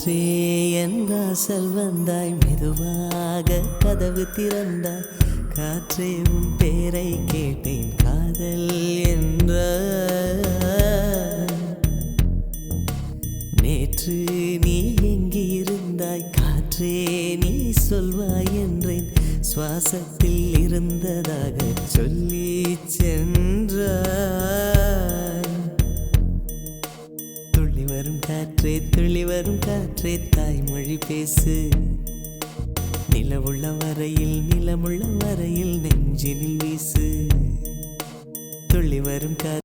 காற்றே என் வாசல் வந்தாய், மெதுவாக கதவு திறந்தாய். காற்றே உன் பேரை கேட்டேன், காதல் என்ற. நேற்று நீ எங்கிருந்தாய், காற்றே நீ சொல்வாய் என்றேன். சுவாசத்தில் இருந்ததாக சொல்லி சென்றாய். துள்ளி வரும் காற்றே, துள்ளி வரும் காற்றே, தாய்மொழி பேசு. நிலவுள்ள வரையில், நிலமுள்ள வரையில் நெஞ்சினில் வீசு. துள்ளி வரும் காற்றே.